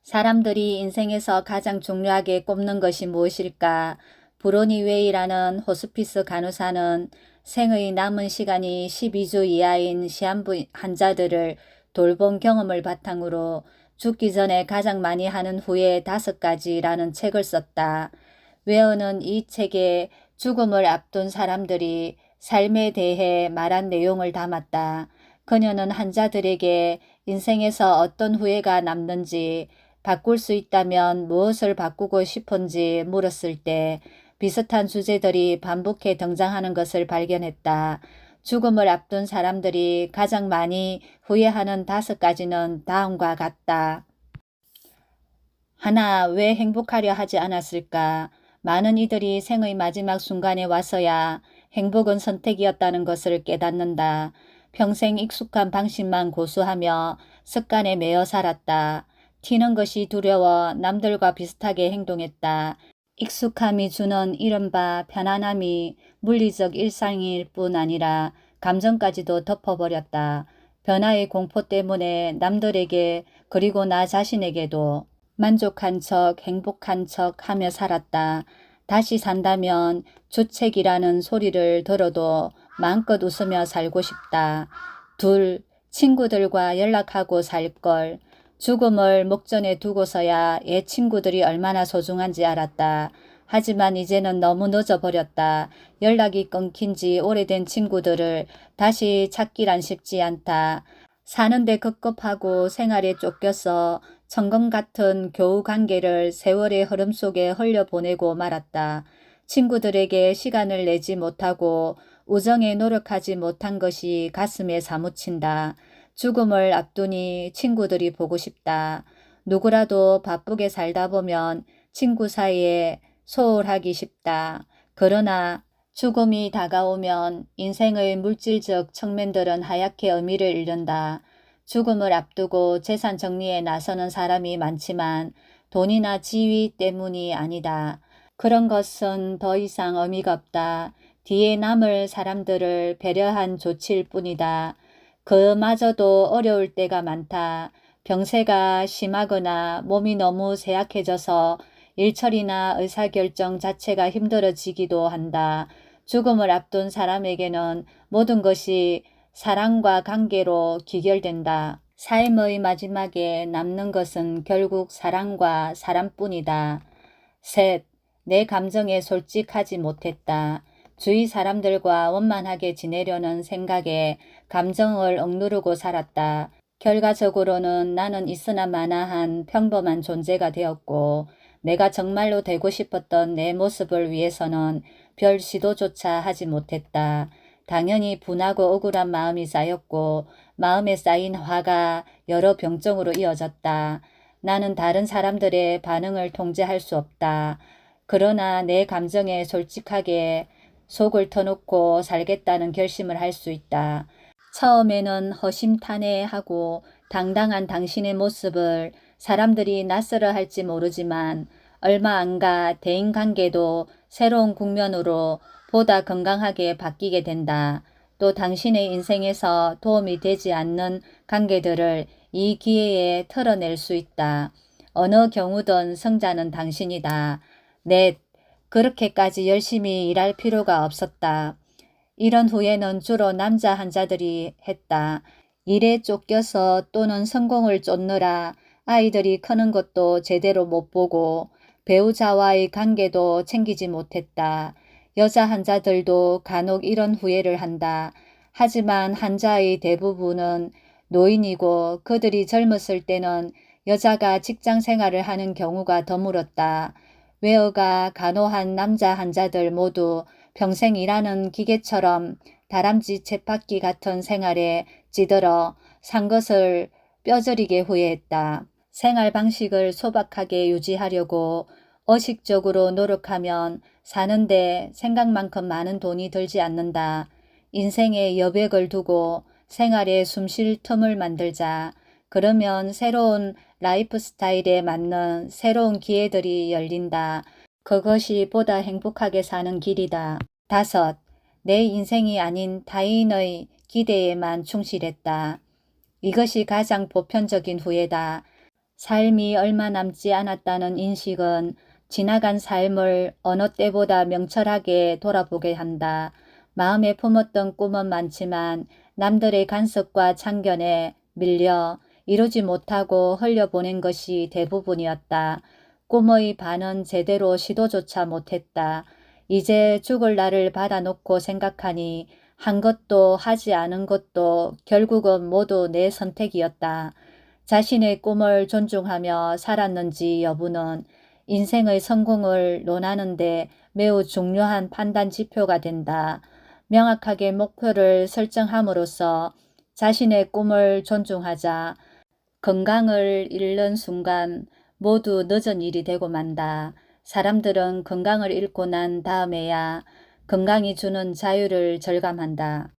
사람들이 인생에서 가장 중요하게 꼽는 것이 무엇일까? 브로니 웨이라는 호스피스 간호사는 생의 남은 시간이 12주 이하인 시한부 환자들을 돌본 경험을 바탕으로 죽기 전에 가장 많이 하는 후에 5가지라는 책을 썼다. 웨어는 이 책에 죽음을 앞둔 사람들이 삶에 대해 말한 내용을 담았다. 그녀는 환자들에게 인생에서 어떤 후회가 남는지, 바꿀 수 있다면 무엇을 바꾸고 싶은지 물었을 때 비슷한 주제들이 반복해 등장하는 것을 발견했다. 죽음을 앞둔 사람들이 가장 많이 후회하는 5가지는 다음과 같다. 하나, 왜 행복하려 하지 않았을까? 많은 이들이 생의 마지막 순간에 와서야 행복은 선택이었다는 것을 깨닫는다. 평생 익숙한 방식만 고수하며 습관에 매여 살았다. 튀는 것이 두려워 남들과 비슷하게 행동했다. 익숙함이 주는 이른바 편안함이 물리적 일상일 뿐 아니라 감정까지도 덮어버렸다. 변화의 공포 때문에 남들에게 그리고 나 자신에게도 만족한 척 행복한 척 하며 살았다. 다시 산다면 주책이라는 소리를 들어도 마음껏 웃으며 살고 싶다. 둘, 친구들과 연락하고 살 걸. 죽음을 목전에 두고서야 옛 친구들이 얼마나 소중한지 알았다. 하지만 이제는 너무 늦어버렸다. 연락이 끊긴 지 오래된 친구들을 다시 찾기란 쉽지 않다. 사는데 급급하고 생활에 쫓겨서 천금 같은 교우 관계를 세월의 흐름 속에 흘려보내고 말았다. 친구들에게 시간을 내지 못하고 우정에 노력하지 못한 것이 가슴에 사무친다. 죽음을 앞두니 친구들이 보고 싶다. 누구라도 바쁘게 살다 보면 친구 사이에 소홀하기 쉽다. 그러나 죽음이 다가오면 인생의 물질적 측면들은 하얗게 의미를 잃는다. 죽음을 앞두고 재산 정리에 나서는 사람이 많지만 돈이나 지위 때문이 아니다. 그런 것은 더 이상 의미가 없다. 뒤에 남을 사람들을 배려한 조치일 뿐이다. 그마저도 어려울 때가 많다. 병세가 심하거나 몸이 너무 쇠약해져서 일처리나 의사결정 자체가 힘들어지기도 한다. 죽음을 앞둔 사람에게는 모든 것이 사랑과 관계로 귀결된다. 삶의 마지막에 남는 것은 결국 사랑과 사람뿐이다. 셋, 내 감정에 솔직하지 못했다. 주위 사람들과 원만하게 지내려는 생각에 감정을 억누르고 살았다. 결과적으로는 나는 있으나 마나한 평범한 존재가 되었고 내가 정말로 되고 싶었던 내 모습을 위해서는 별 시도조차 하지 못했다. 당연히 분하고 억울한 마음이 쌓였고 마음에 쌓인 화가 여러 병증으로 이어졌다. 나는 다른 사람들의 반응을 통제할 수 없다. 그러나 내 감정에 솔직하게 속을 터놓고 살겠다는 결심을 할 수 있다. 처음에는 허심탄회하고 당당한 당신의 모습을 사람들이 낯설어 할지 모르지만 얼마 안 가 대인관계도 새로운 국면으로 보다 건강하게 바뀌게 된다. 또 당신의 인생에서 도움이 되지 않는 관계들을 이 기회에 털어낼 수 있다. 어느 경우든 성자는 당신이다. 넷, 그렇게까지 열심히 일할 필요가 없었다. 이런 후에는 주로 남자 환자들이 했다. 일에 쫓겨서 또는 성공을 쫓느라 아이들이 크는 것도 제대로 못 보고 배우자와의 관계도 챙기지 못했다. 여자 환자들도 간혹 이런 후회를 한다. 하지만 환자의 대부분은 노인이고 그들이 젊었을 때는 여자가 직장 생활을 하는 경우가 드물었다. 웨어가 간호한 남자 환자들 모두 평생 일하는 기계처럼 다람쥐 쳇바퀴 같은 생활에 찌들어 산 것을 뼈저리게 후회했다. 생활 방식을 소박하게 유지하려고 의식적으로 노력하면 사는데 생각만큼 많은 돈이 들지 않는다. 인생에 여백을 두고 생활에 숨쉴 틈을 만들자. 그러면 새로운 라이프 스타일에 맞는 새로운 기회들이 열린다. 그것이 보다 행복하게 사는 길이다. 5. 내 인생이 아닌 타인의 기대에만 충실했다. 이것이 가장 보편적인 후회다. 삶이 얼마 남지 않았다는 인식은 지나간 삶을 어느 때보다 명철하게 돌아보게 한다. 마음에 품었던 꿈은 많지만 남들의 간섭과 참견에 밀려 이루지 못하고 흘려보낸 것이 대부분이었다. 꿈의 반은 제대로 시도조차 못했다. 이제 죽을 날을 받아놓고 생각하니 한 것도 하지 않은 것도 결국은 모두 내 선택이었다. 자신의 꿈을 존중하며 살았는지 여부는 인생의 성공을 논하는데 매우 중요한 판단 지표가 된다. 명확하게 목표를 설정함으로써 자신의 꿈을 존중하자 건강을 잃는 순간 모두 늦은 일이 되고 만다. 사람들은 건강을 잃고 난 다음에야 건강이 주는 자유를 절감한다.